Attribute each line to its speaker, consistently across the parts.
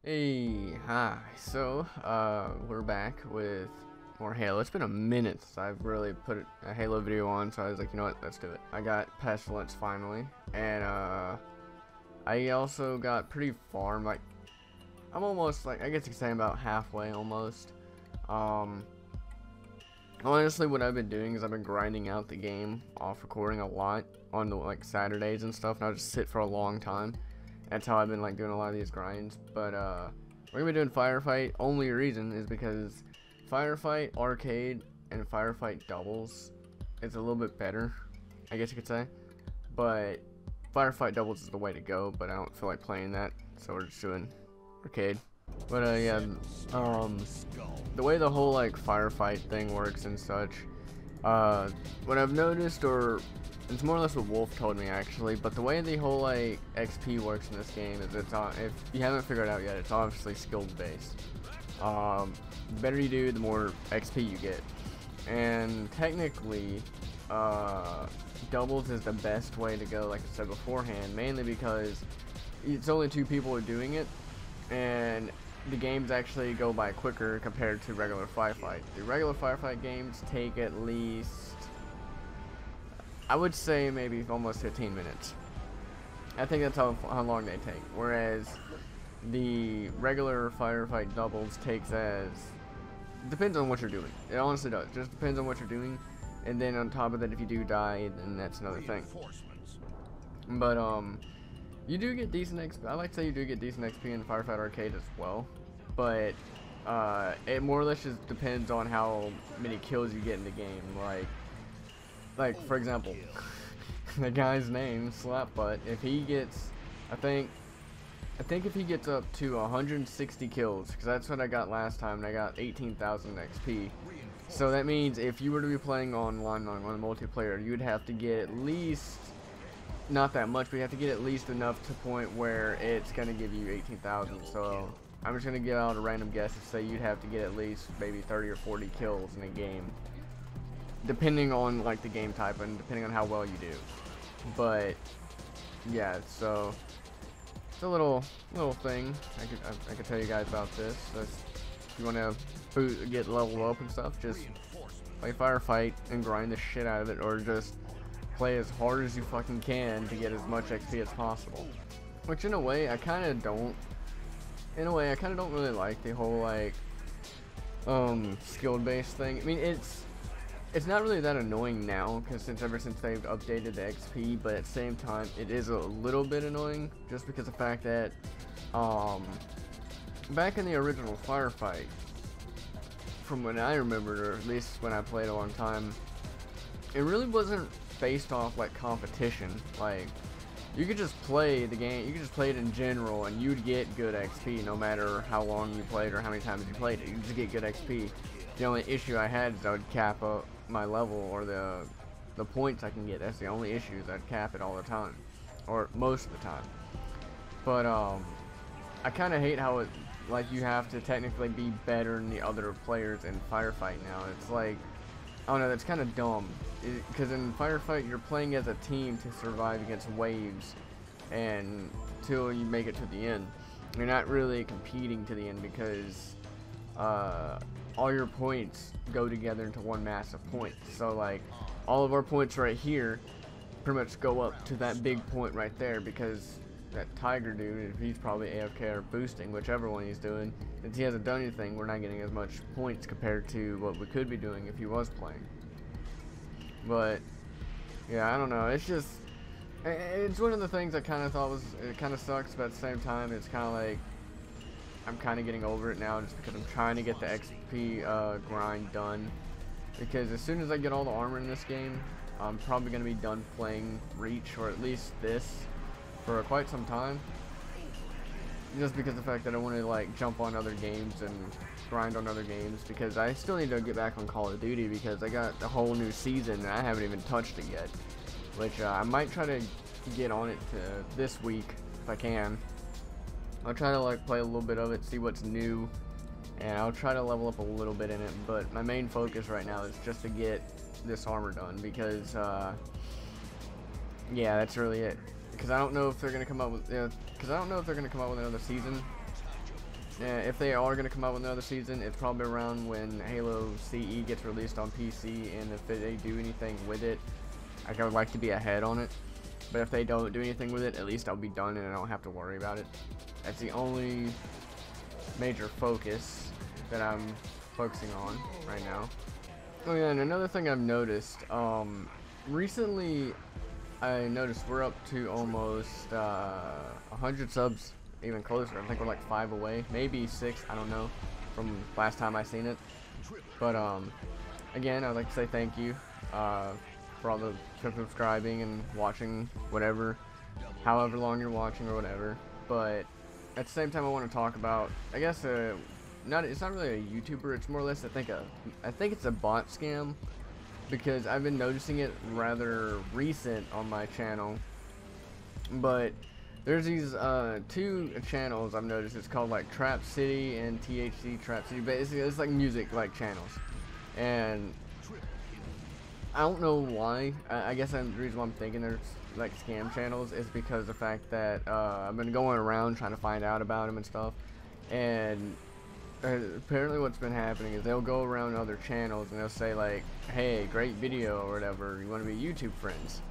Speaker 1: Hey, hi. So, we're back with more Halo. It's been a minute since I've really put a Halo video on, so I was like, you know what, let's do it. I got Pestilence finally, and, I also got pretty far. I'm almost, like, I guess you could say about halfway, almost. Honestly, what I've been doing is I've been grinding out the game off recording a lot on the, like, Saturdays and stuff, and I'll just sit for a long time. That's how I've been like doing a lot of these grinds. But we're gonna be doing Firefight. Only reason is because Firefight Arcade and Firefight Doubles is a little bit better, I guess you could say. But Firefight Doubles is the way to go, but I don't feel like playing that, so we're just doing Arcade. But yeah, the way the whole like Firefight thing works and such, what I've noticed, or it's more or less what Wolf told me actually, but the way the whole like XP works in this game is it's on, if you haven't figured it out yet, it's obviously skilled based. The better you do, the more XP you get. And technically, doubles is the best way to go, like I said beforehand, mainly because it's only 2 people doing it, and the games actually go by quicker compared to regular Firefight. The regular Firefight games take at least, I would say, maybe almost 15 minutes. I think that's how long they take. Whereas the regular Firefight doubles takes depends on what you're doing. It honestly does. Just depends on what you're doing. And then on top of that, if you do die, then that's another thing. But you do get decent XP. I like to say you do get decent XP in Firefight Arcade as well. But it more or less just depends on how many kills you get in the game. Like for example, the guy's name, Slapbutt, if he gets, I think if he gets up to 160 kills, because that's what I got last time, and I got 18,000 XP. So that means if you were to be playing online on multiplayer, you'd have to get at least, not that much, but you have to get at least enough to point where it's going to give you 18,000. So I'm just going to give out a random guess and say you'd have to get at least maybe 30 or 40 kills in a game, depending on like the game type and depending on how well you do. But yeah, so it's a little thing I could tell you guys about this. So if you want to get leveled up and stuff, just play Firefight and grind the shit out of it, or just play as hard as you fucking can to get as much XP as possible. Which in a way I kind of don't. In a way I kind of don't really like the whole like skill based thing. I mean, it's not really that annoying now, because ever since they've updated the XP, but at the same time it is a little bit annoying just because of the fact that back in the original Firefight, from when I remember, or at least when I played a long time, it really wasn't based off like competition. Like, you could just play the game, you could just play it in general and you'd get good XP no matter how long you played or how many times you played it. You just get good XP. The only issue I had is I would cap up my level, or the points I can get. That's the only issue, is I'd cap it all the time, or most of the time. But I kind of hate how it, like, you have to technically be better than the other players in Firefight now. It's like, I don't know, that's kind of dumb, because in Firefight you're playing as a team to survive against waves and till you make it to the end. You're not really competing to the end, because all your points go together into one massive point. So like, all of our points right here pretty much go up to that big point right there, because that Tiger dude, if he's probably AFK or boosting, whichever one he's doing, since he hasn't done anything, we're not getting as much points compared to what we could be doing if he was playing. But yeah, I don't know, it's just, it's one of the things I kind of thought it kind of sucks, but at the same time it's kind of like, I'm kind of getting over it now, just because I'm trying to get the XP grind done. Because as soon as I get all the armor in this game, I'm probably going to be done playing Reach, or at least this, for quite some time. Just because of the fact that I want to like jump on other games and grind on other games, because I still need to get back on Call of Duty, because I got a whole new season and I haven't even touched it yet. Which I might try to get on it this week if I can. I'll try to like play a little bit of it, see what's new, and I'll try to level up a little bit in it, but my main focus right now is just to get this armor done, because yeah, that's really it. Because I don't know if they're gonna come up with, because I don't know if they're gonna come up with another season, If they are going to come out with another season, it's probably around when Halo CE gets released on PC, and if they do anything with it, I would like to be ahead on it. But if they don't do anything with it, at least I'll be done and I don't have to worry about it. That's the only major focus that I'm focusing on right now. Oh yeah, and another thing I've noticed, recently I noticed we're up to almost 100 subs, even closer. I think we're like 5 away, maybe 6, I don't know, from last time I seen it. But again, I'd like to say thank you for all the subscribing and watching whatever, however long you're watching or whatever. But at the same time, I want to talk about, I guess, it's not really a YouTuber. It's more or less, I think it's a bot scam, because I've been noticing it rather recent on my channel. But there's these 2 channels I've noticed. It's called like Trap City and THC Trap City. Basically, it's like music like channels, and I don't know why. I guess the reason why I'm thinking there's like scam channels is because the fact that I've been going around trying to find out about them and stuff, and apparently what's been happening is they'll go around other channels and they'll say like, hey, great video or whatever, you want to be YouTube friends.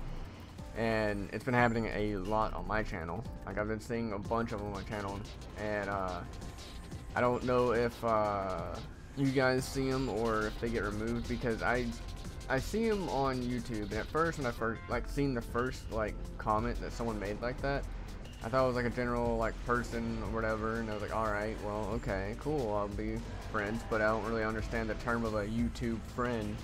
Speaker 1: And it's been happening a lot on my channel. Like, I've been seeing a bunch of them on my channel, and I don't know if you guys see them or if they get removed, because I see them on YouTube, and at first, when I first seen the first like comment that someone made like that, I thought it was like a general like person or whatever, and I was like, alright, well, okay, cool, I'll be friends. But I don't really understand the term of a YouTube friend.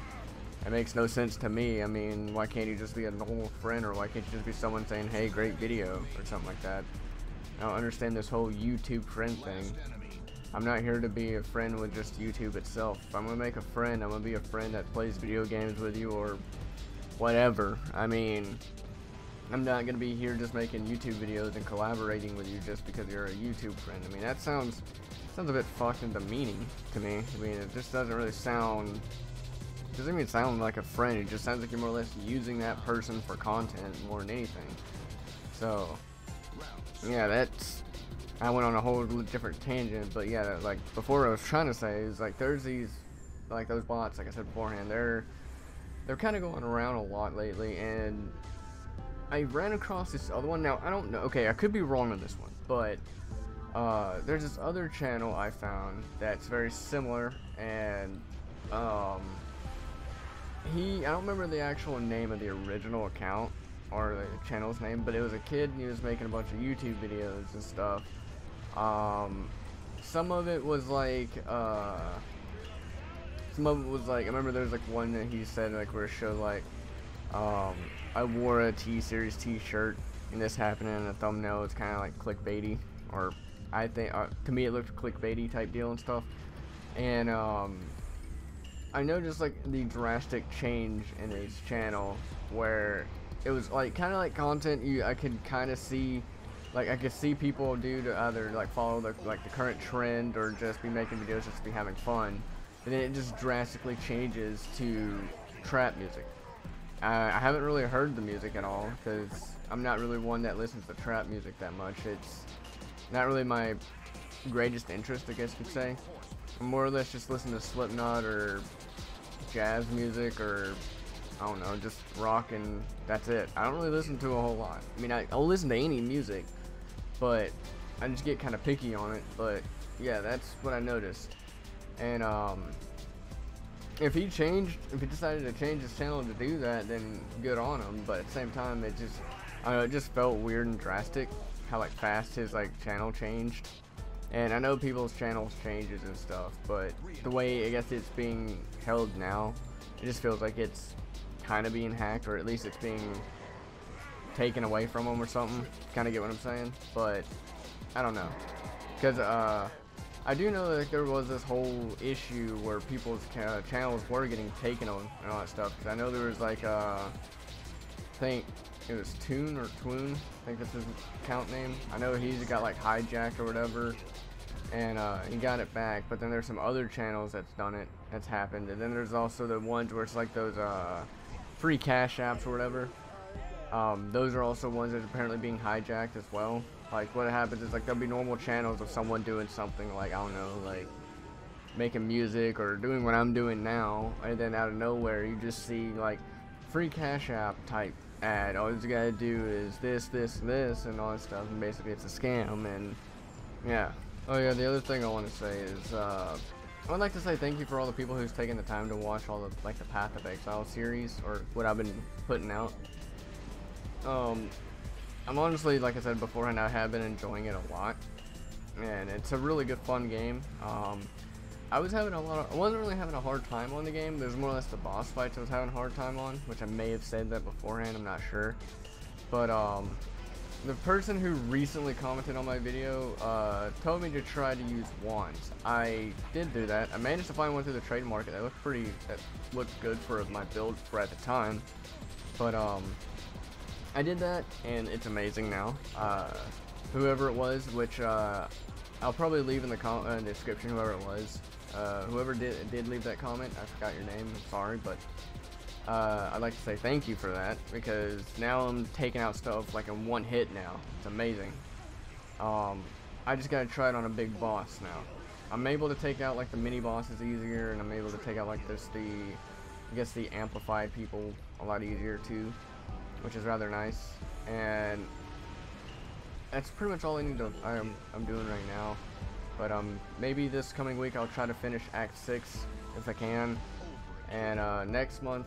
Speaker 1: It makes no sense to me. I mean, why can't you just be a normal friend, or why can't you just be someone saying, hey, great video, or something like that? I don't understand this whole YouTube friend thing. I'm not here to be a friend with just YouTube itself. If I'm gonna make a friend, I'm gonna be a friend that plays video games with you or whatever. I mean, I'm not gonna be here just making YouTube videos and collaborating with you just because you're a YouTube friend. I mean, that sounds a bit fucking demeaning to me. I mean, it just doesn't really sound. It doesn't even sound like a friend. It just sounds like you're more or less using that person for content more than anything. So, yeah, I went on a whole different tangent, but yeah, like before I was trying to say is like there's these, like those bots, like I said beforehand, they're kind of going around a lot lately, and I ran across this other one. Now, I don't know, okay, I could be wrong on this one, but there's this other channel I found that's very similar, and I don't remember the actual name of the original account or the channel's name, but it was a kid and he was making a bunch of YouTube videos and stuff. Some of it was like, I remember there was like one that he said like where it showed like, I wore a T-Series t-shirt and this happened in a thumbnail. It's kind of like clickbaity, or I think, to me it looked clickbaity type deal and stuff. And, I noticed like the drastic change in his channel where it was like kind of like content I could kind of see, like I could see people do to either like follow the current trend or just be making videos just to be having fun, and then it just drastically changes to trap music. I haven't really heard the music at all because I'm not really one that listens to trap music that much. It's not really my greatest interest, I guess you could say. I'm more or less just listen to Slipknot or jazz music, or I don't know, just rock, and that's it. I don't really listen to a whole lot. I mean, I'll listen to any music, but I just get kind of picky on it. But yeah, that's what I noticed. And if he decided to change his channel to do that, then good on him. But at the same time, it just felt weird and drastic how like fast his like channel changed. And I know people's channels changes and stuff, but the way I guess it's being held now, it just feels like it's kind of being hacked, or at least it's being taken away from them or something. Kind of get what I'm saying? But I don't know, because I do know that there was this whole issue where people's channels were getting taken on and all that stuff. Because I know there was like I think it was Toon or Twoon, I think that's his account name. I know he's got like hijacked or whatever, and he got it back. But then there's some other channels that's happened, and then there's also the ones where it's like those free cash apps or whatever. Those are also ones that are apparently being hijacked as well. Like what happens is like there'll be normal channels of someone doing something like, I don't know, like making music or doing what I'm doing now, and then out of nowhere you just see like free Cash App type ad. All you gotta do is this, this, and this, and all that stuff, and basically it's a scam. And yeah. Oh yeah, the other thing I want to say is I would like to say thank you for all the people who's taken the time to watch all the like the Path of Exile series or what I've been putting out. I'm honestly, like I said beforehand, I have been enjoying it a lot, and it's a really good fun game. I wasn't really having a hard time on the game. There's more or less the boss fights I was having a hard time on, which I may have said that beforehand, I'm not sure. But the person who recently commented on my video told me to try to use wands. I did do that. I managed to find one through the trade market that looked good for my build for at the time. But I did that, and it's amazing now. Whoever it was, which I'll probably leave in the description, whoever it was. Whoever did leave that comment, I forgot your name, I'm sorry, but I'd like to say thank you for that, because now I'm taking out stuff like in one hit now. It's amazing. I just gotta try it on a big boss now. I'm able to take out like the mini bosses easier, and I'm able to take out like I guess the amplified people a lot easier too, which is rather nice. And that's pretty much all I'm doing right now. But maybe this coming week I'll try to finish Act 6 if I can. And next month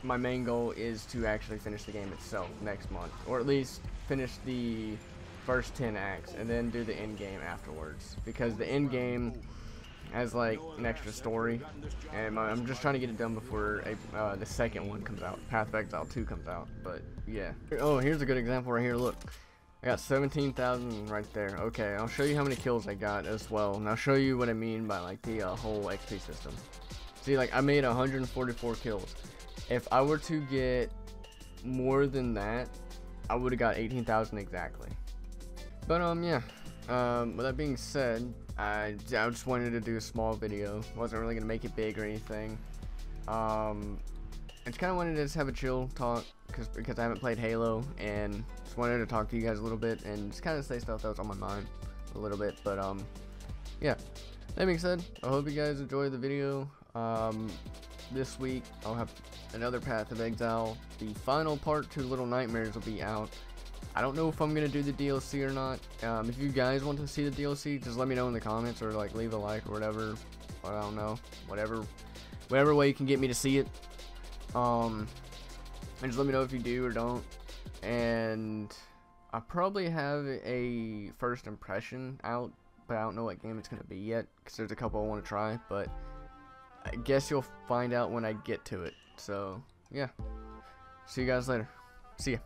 Speaker 1: my main goal is to actually finish the game itself next month, or at least finish the first 10 acts and then do the end game afterwards, because the end game has like an extra story, and I'm just trying to get it done before the second one comes out, Path of Exile 2 comes out. But yeah. Oh, here's a good example right here. Look, I got 17,000 right there. Okay, I'll show you how many kills I got as well, and I'll show you what I mean by like the whole XP system. See, like I made 144 kills. If I were to get more than that, I would have got 18,000 exactly. But yeah. With that being said, I just wanted to do a small video. Wasn't really gonna make it big or anything. I just kind of wanted to just have a chill talk because I haven't played Halo, and just wanted to talk to you guys a little bit and just kind of say stuff that was on my mind a little bit. But yeah. That being said, I hope you guys enjoyed the video. This week I'll have another Path of Exile. The final part to Little Nightmares will be out. I don't know if I'm gonna do the DLC or not. If you guys want to see the DLC, just let me know in the comments, or like leave a like or whatever. I don't know, whatever way you can get me to see it. And just let me know if you do or don't. And I probably have a first impression out, but I don't know what game it's gonna be yet, because there's a couple I want to try. But I guess you'll find out when I get to it. So yeah, see you guys later. See ya.